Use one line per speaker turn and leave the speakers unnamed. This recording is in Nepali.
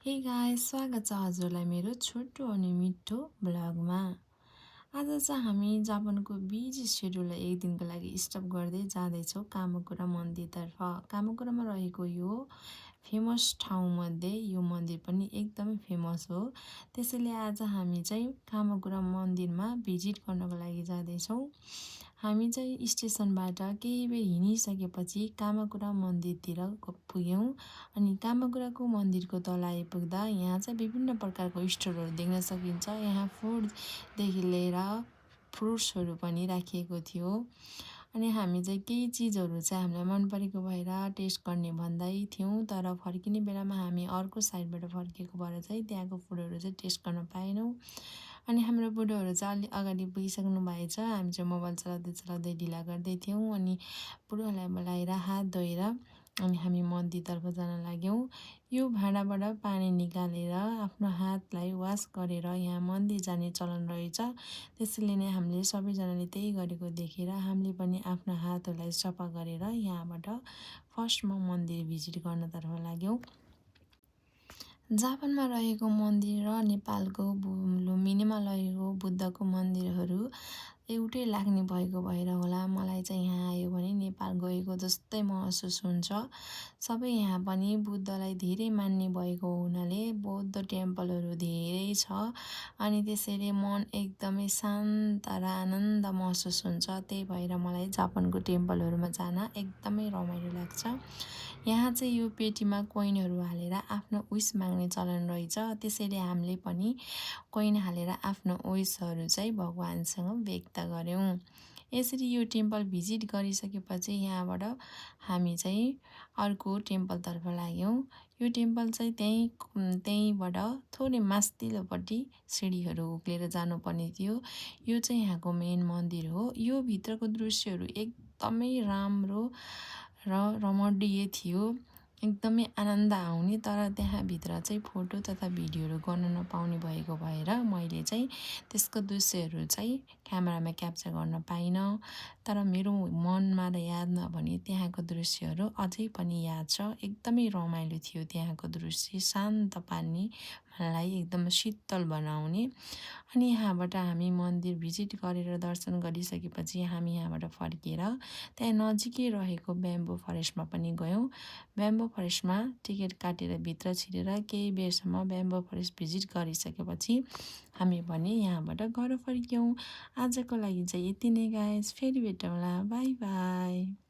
हे गाइस, स्वागत छ हजुरलाई मेरो छोटो अनि मिठो ब्लगमा। आज चाहिँ हामी जापानको बिजी सेड्युललाई एक दिनको लागि स्टप गर्दै जाँदैछौँ कामाकुरा मन्दिरतर्फ। कामाकुरामा रहेको यो फेमस ठाउँमध्ये यो मन्दिर पनि एकदमै फेमस हो। त्यसैले आज हामी चाहिँ कामाकुरा मन्दिरमा भिजिट गर्नको लागि जाँदैछौँ। हामी चाहिँ स्टेसनबाट केही बेर हिँडिसकेपछि कामाकुरा मन्दिरतिर पुग्यौँ। अनि कामाकुराको मन्दिरको तल आइपुग्दा यहाँ चाहिँ विभिन्न प्रकारको स्टोरहरू देख्न सकिन्छ। यहाँ फुडदेखि लिएर फ्रुट्सहरू पनि राखिएको थियो। अनि हामी चाहिँ केही चिजहरू चाहिँ हामीलाई मन परेको भएर टेस्ट गर्ने भन्दै थियौँ, तर फर्किने बेलामा हामी अर्को साइडबाट फर्किएको भएर चाहिँ त्यहाँको फुडहरू चाहिँ टेस्ट गर्न पाएनौँ। अनि हाम्रो बुढोहरू चाहिँ अलि अगाडि पुगिसक्नु भएछ। हामी चाहिँ मोबाइल चलाउँदै ढिला गर्दै थियौँ। अनि बुढोहरूलाई बोलाएर हात धोएर अनि हामी मन्दिरतर्फ जान लाग्यौँ। यो भाँडाबाट पानी निकालेर आफ्नो हातलाई वास गरेर यहाँ मन्दिर जाने चलन रहेछ। त्यसैले नै हामीले सबैजनाले त्यही गरेको देखेर हामीले पनि आफ्नो हातहरूलाई सफा गरेर यहाँबाट फर्स्टमा मन्दिर भिजिट गर्नतर्फ लाग्यौँ। जापानमा रहेको मन्दिर र नेपालको लुम्बिनीमा रहेको बुद्धको मन्दिरहरू एउटै लाग्ने भएको भएर होला मलाई चाहिँ यहाँ आयो भने नेपाल गएको जस्तै महसुस हुन्छ। सबै यहाँ पनि बुद्धलाई धेरै मान्ने भएको हुनाले बौद्ध टेम्पलहरू धेरै छ। अनि त्यसैले मन एकदमै शान्त र आनन्द महसुस हुन्छ। त्यही भएर मलाई जापानको टेम्पलहरूमा जान एकदमै रमाइलो लाग्छ। यहाँ चाहिँ यो पेटीमा कोइनहरू हालेर आफ्नो विस माग्ने चलन रहेछ। त्यसैले हामीले पनि कोइन हालेर आफ्नो विसहरू चाहिँ भगवानसँग व्यक्त गऱ्यौँ। यसरी यो टेम्पल भिजिट गरिसकेपछि यहाँबाट हामी चाहिँ अर्को टेम्पलतर्फ लाग्यौँ। यो टेम्पल चाहिँ त्यहीँबाट थोरै मास्तिल्लोपट्टि सिँढीहरू उक्लेर जानुपर्ने थियो। यो चाहिँ यहाँको मेन मन्दिर हो। यो भित्रको दृश्यहरू एकदमै राम्रो र रमणीय थियो। एकदमै आनन्द आउने, तर त्यहाँभित्र चाहिँ फोटो तथा भिडियोहरू गर्न नपाउने भएको भएर मैले चाहिँ त्यसको दृश्यहरू चाहिँ क्यामेरामा क्याप्चर गर्न पाइनँ। तर मेरो मनमा र यादमा भने त्यहाँको दृश्यहरू अझै पनि याद छ। एकदमै रमाइलो थियो त्यहाँको दृश्य, शान्त पार्ने, मनलाई एकदम शीतल बनाउने। अनि यहाँबाट हामी मन्दिर भिजिट गरेर दर्शन गरिसकेपछि हामी यहाँबाट फर्किएर त्यहाँ नजिकै रहेको ब्याम्बो फरेस्टमा पनि गयौँ। ब्याम्बो फरेस्टमा टिकट काटेर भित्र छिरेर केही बेरसम्म ब्याम्बो फरेस्ट भिजिट गरिसकेपछि हामी पनि यहाँबाट घर फर्क्यौँ। आजको लागि चाहिँ यति नै गाइस, फेरि भेटौँला, बाई बाई।